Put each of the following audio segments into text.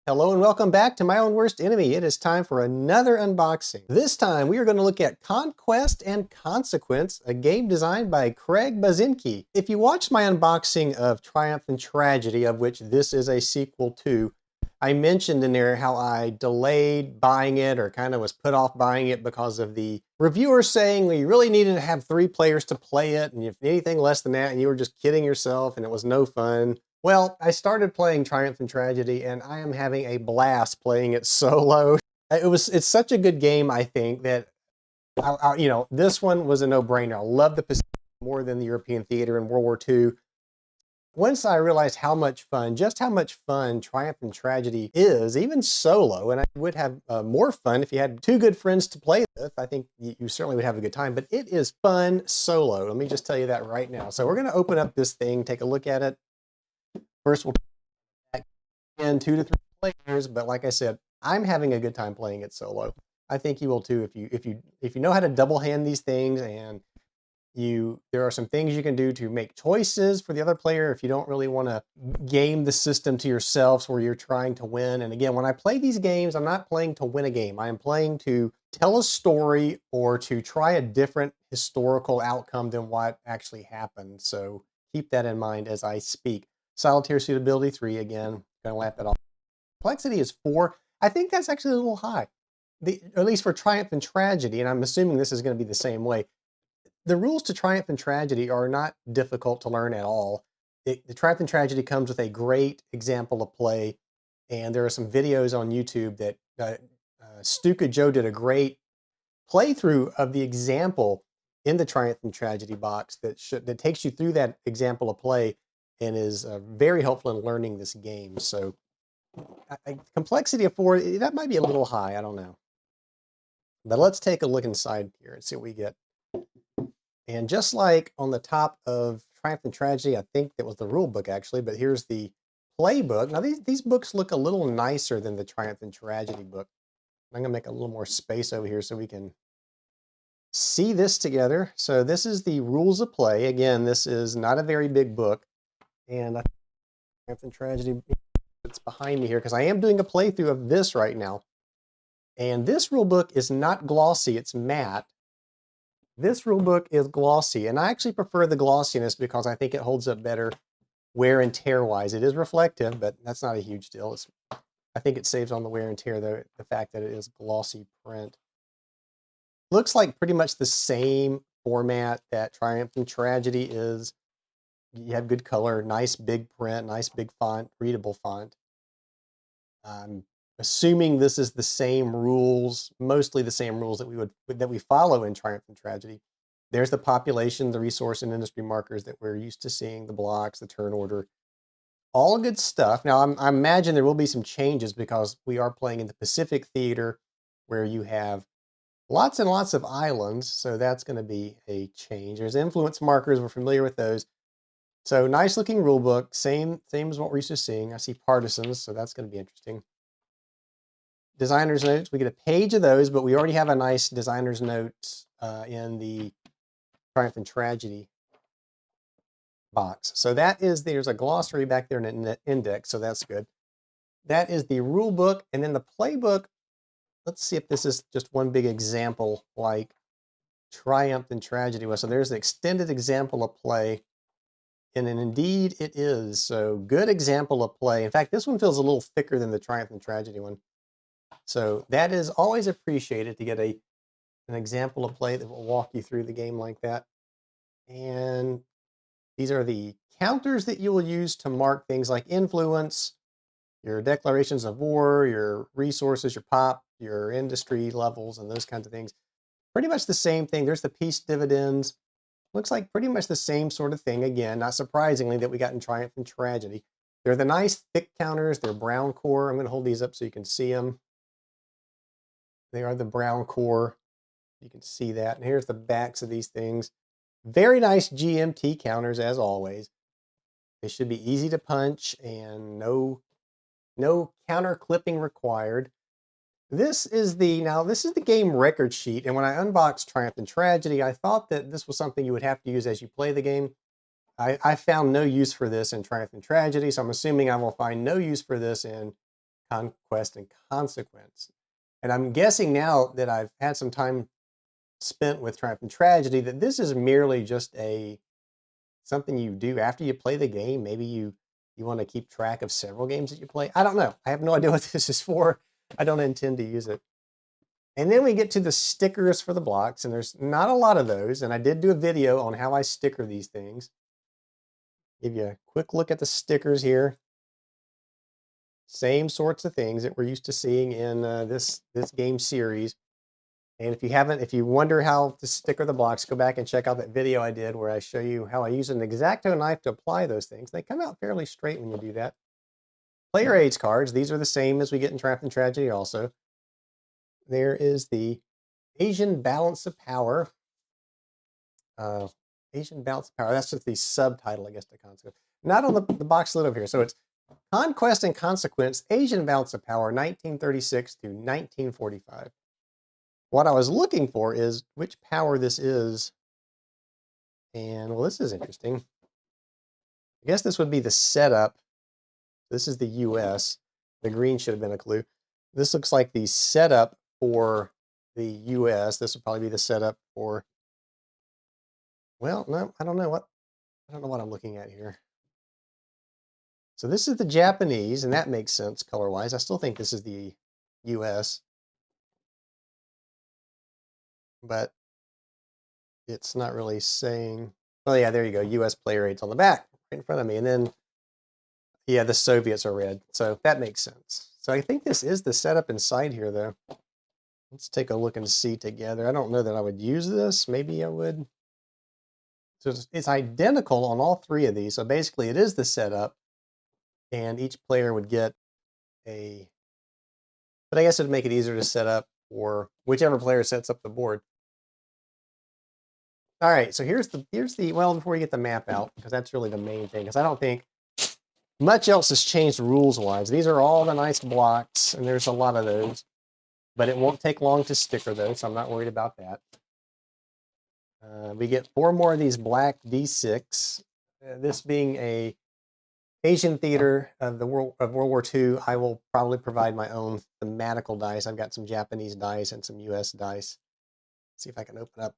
Hello and welcome back to My Own Worst Enemy. It is time for another unboxing. This time we are going to look at Conquest and Consequence, a game designed by Craig Bazinski. If you watched my unboxing of Triumph and Tragedy, of which this is a sequel to, I mentioned in there how I delayed buying it or kind of was put off buying it because of the reviewers saying you really needed to have 3 players to play it, and if anything less than that and you were just kidding yourself and it was no fun. Well, I started playing Triumph and Tragedy, and I am having a blast playing it solo. It's such a good game, I think, that this one was a no-brainer. I love the Pacific more than the European theater in World War II. Once I realized just how much fun Triumph and Tragedy is, even solo, and I would have more fun if you had 2 good friends to play with. I think you certainly would have a good time, but it is fun solo. Let me just tell you that right now. So we're going to open up this thing, take a look at it. First, we'll back in 2 to 3 players, but like I said, I'm having a good time playing it solo. I think you will too if you know how to double hand these things, and there are some things you can do to make choices for the other player if you don't really want to game the system to yourselves where you're trying to win. And again, when I play these games, I'm not playing to win a game. I am playing to tell a story or to try a different historical outcome than what actually happened. So keep that in mind as I speak. Solitaire suitability 3, again, gonna laugh that off. Complexity is 4. I think that's actually a little high. At least for Triumph and Tragedy, and I'm assuming this is going to be the same way. The rules to Triumph and Tragedy are not difficult to learn at all. The Triumph and Tragedy comes with a great example of play, and there are some videos on YouTube that Stuka Joe did a great playthrough of the example in the Triumph and Tragedy box that takes you through that example of play and is very helpful in learning this game. So complexity of 4, that might be a little high. I don't know. But let's take a look inside here and see what we get. And just like on the top of Triumph and Tragedy, I think that was the rule book actually, but here's the playbook. Now these books look a little nicer than the Triumph and Tragedy book. I'm gonna make a little more space over here so we can see this together. So this is the rules of play. Again, this is not a very big book. And I think Triumph and Tragedy, it's behind me here because I am doing a playthrough of this right now. And this rule book is not glossy, it's matte. This rule book is glossy, and I actually prefer the glossiness because I think it holds up better wear and tear wise. It is reflective, but that's not a huge deal. I think it saves on the wear and tear, though, the fact that it is glossy print. Looks like pretty much the same format that Triumph and Tragedy is. You have good color, nice big print, nice big font, readable font. I'm assuming this is the same rules, mostly the same rules that we follow in Triumph and Tragedy. There's the population, the resource and industry markers that we're used to seeing, the blocks, the turn order, all good stuff. Now, I imagine there will be some changes because we are playing in the Pacific Theater where you have lots and lots of islands, so that's going to be a change. There's influence markers, we're familiar with those. So nice looking rule book, same as what we're used to seeing. I see partisans, so that's going to be interesting. Designer's notes, we get a page of those, but we already have a nice designer's notes in the Triumph and Tragedy box. So there's a glossary back there in an index, so that's good. That is the rule book, and then the playbook. Let's see if this is just one big example like Triumph and Tragedy was. So there's the extended example of play, and indeed it is. So good example of play. In fact, this one feels a little thicker than the Triumph and Tragedy one. So that is always appreciated to get an example of play that will walk you through the game like that. And these are the counters that you will use to mark things like influence, your declarations of war, your resources, your pop, your industry levels, and those kinds of things. Pretty much the same thing. There's the peace dividends. Looks like pretty much the same sort of thing. Again, not surprisingly that we got in Triumph and Tragedy. They're the nice thick counters. They're brown core. I'm going to hold these up so you can see them. They are the brown core. You can see that. And here's the backs of these things. Very nice GMT counters as always. They should be easy to punch and no counter clipping required. This is the game record sheet. And when I unboxed Triumph and Tragedy, I thought that this was something you would have to use as you play the game. I found no use for this in Triumph and Tragedy, so I'm assuming I will find no use for this in Conquest and Consequence. And I'm guessing now that I've had some time spent with Triumph and Tragedy that this is merely just something you do after you play the game. Maybe you want to keep track of several games that you play. I don't know. I have no idea what this is for. I don't intend to use it. And then we get to the stickers for the blocks, and there's not a lot of those. And I did do a video on how I sticker these things. Give you a quick look at the stickers here. Same sorts of things that we're used to seeing in this game series. And if you wonder how to sticker the blocks, go back and check out that video I did where I show you how I use an X-Acto knife to apply those things. They come out fairly straight when you do that. Player aids cards. These are the same as we get in Triumph and Tragedy also. There is the Asian Balance of Power. Asian Balance of Power. That's just the subtitle, I guess, to Conquest. Not on the box lid over here. So it's Conquest and Consequence, Asian Balance of Power, 1936 to 1945. What I was looking for is which power this is. And, well, this is interesting. I guess this would be the setup. This is the US. The green should have been a clue. This looks like the setup for the US. This would probably be the setup for, well, no, I don't know what I'm looking at here. So this is the Japanese, and that makes sense color-wise. I still think this is the US. But it's not really saying, oh yeah, there you go, US player aids on the back, right in front of me. And then, yeah, the Soviets are red. So that makes sense. So I think this is the setup inside here, though. Let's take a look and see together. I don't know that I would use this. Maybe I would. So it's identical on all three of these. So basically it is the setup, and each player would get but I guess it'd make it easier to set up for whichever player sets up the board. All right, so here's the well, before we get the map out, because that's really the main thing, because I don't think much else has changed rules-wise. These are all the nice blocks, and there's a lot of those, but it won't take long to sticker those, so I'm not worried about that. We get 4 more of these black D6. This being a Asian theater of World War II, I will probably provide my own thematical dice. I've got some Japanese dice and some US dice. Let's see if I can open up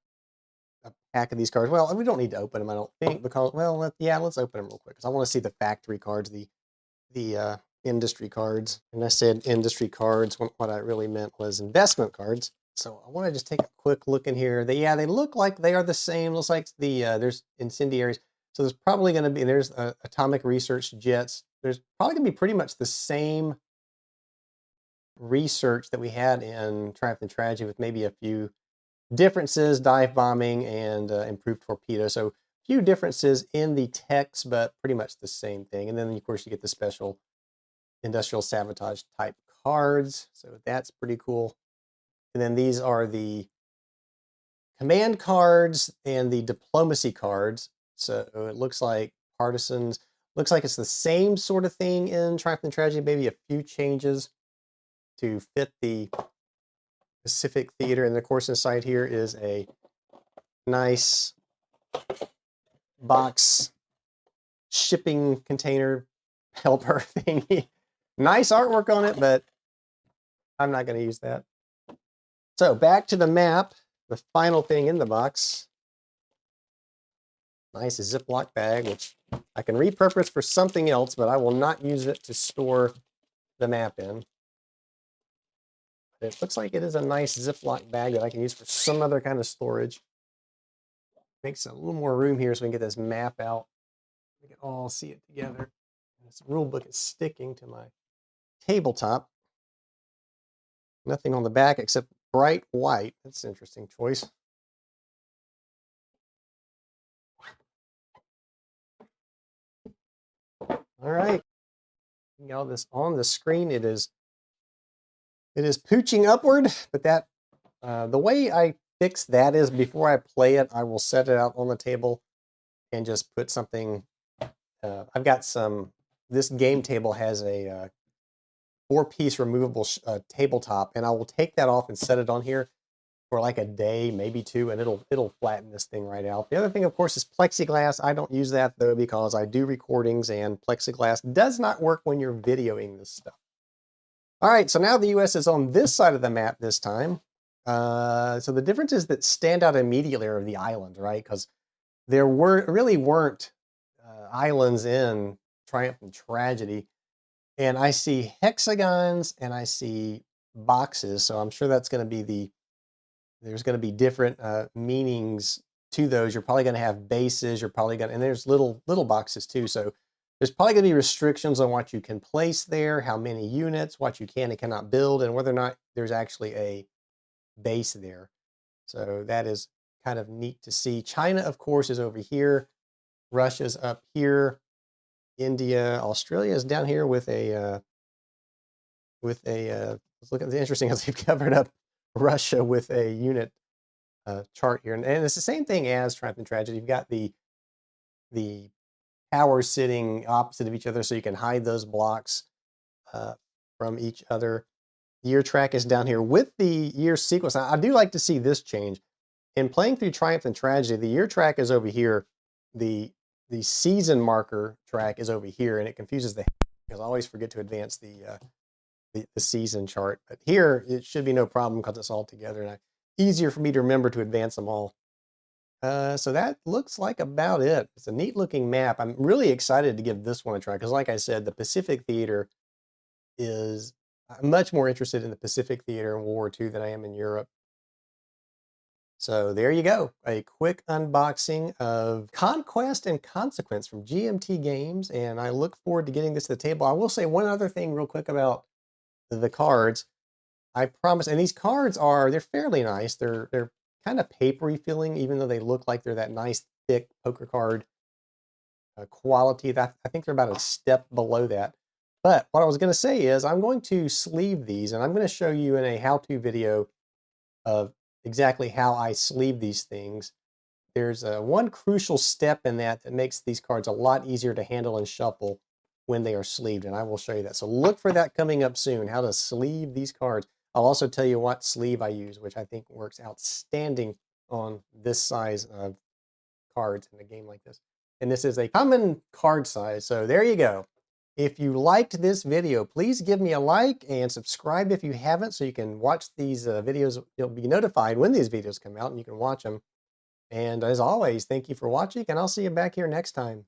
a pack of these cards. Well, we don't need to open them, I don't think, because, well, let's open them real quick, because I want to see the factory cards, the industry cards. And I said industry cards. What I really meant was investment cards. So I want to just take a quick look in here. They look like they are the same. Looks like there's incendiaries. So there's probably going to be, there's atomic research jets. There's probably going to be pretty much the same research that we had in Triumph and Tragedy, with maybe a few differences, dive bombing and improved torpedo. So a few differences in the text, but pretty much the same thing. And then, of course, you get the special industrial sabotage type cards. So that's pretty cool. And then these are the command cards and the diplomacy cards. So it looks like partisans, looks like it's the same sort of thing in Triumph and Tragedy, maybe a few changes to fit the Pacific theater. And of course, inside here is a nice box shipping container helper thingy. Nice artwork on it, but I'm not going to use that. So back to the map, the final thing in the box. Nice Ziploc bag, which I can repurpose for something else, but I will not use it to store the map in. It looks like it is a nice Ziploc bag that I can use for some other kind of storage. Makes a little more room here so we can get this map out. We can all see it together. This rule book is sticking to my tabletop. Nothing on the back except bright white. That's an interesting choice. All right. You got all this on the screen. It is pooching upward, but that the way I fix that is before I play it, I will set it out on the table and just put something. I've got this game table has a 4-piece removable tabletop, and I will take that off and set it on here for like a day, maybe 2, and it'll flatten this thing right out. The other thing, of course, is plexiglass. I don't use that, though, because I do recordings, and plexiglass does not work when you're videoing this stuff. All right, so now the US is on this side of the map this time. So the differences that stand out immediately are the islands, right? Because there really weren't islands in Triumph and Tragedy. And I see hexagons and I see boxes. So I'm sure that's going to be there's going to be different meanings to those. You're probably going to have bases. You're probably going to, and there's little boxes too. So there's probably going to be restrictions on what you can place there, how many units, what you can and cannot build, and whether or not there's actually a base there. So that is kind of neat to see. China, of course, is over here. Russia's up here. India, Australia is down here look at the interesting as they've covered up Russia with a unit chart here, and it's the same thing as Triumph and Tragedy. You've got the towers sitting opposite of each other, so you can hide those blocks uh, from each other. Year track is down here with the year sequence. I do like to see this change. In playing through Triumph and Tragedy, the year track is over here. The the season marker track is over here, and it confuses the because I always forget to advance the season chart. But here it should be no problem because it's all together, and easier for me to remember to advance them all. So that looks like about it. It's a neat looking map. I'm really excited to give this one a try because, like I said, the Pacific Theater is I'm much more interested in the Pacific Theater in World War II than I am in Europe. So there you go. A quick unboxing of Conquest and Consequence from GMT Games. And I look forward to getting this to the table. I will say one other thing real quick about the cards. I promise, and these cards they're fairly nice. They're kind of papery feeling, even though they look like they're that nice thick poker card quality. That I think they're about a step below that. But what I was going to say is I'm going to sleeve these, and I'm going to show you in a how-to video of exactly how I sleeve these things. There's one crucial step in that makes these cards a lot easier to handle and shuffle when they are sleeved, and I will show you that. So look for that coming up soon, how to sleeve these cards. I'll also tell you what sleeve I use, which I think works outstanding on this size of cards in a game like this. And this is a common card size, so there you go. If you liked this video, please give me a like and subscribe if you haven't so you can watch these videos. You'll be notified when these videos come out and you can watch them. And as always, thank you for watching, and I'll see you back here next time.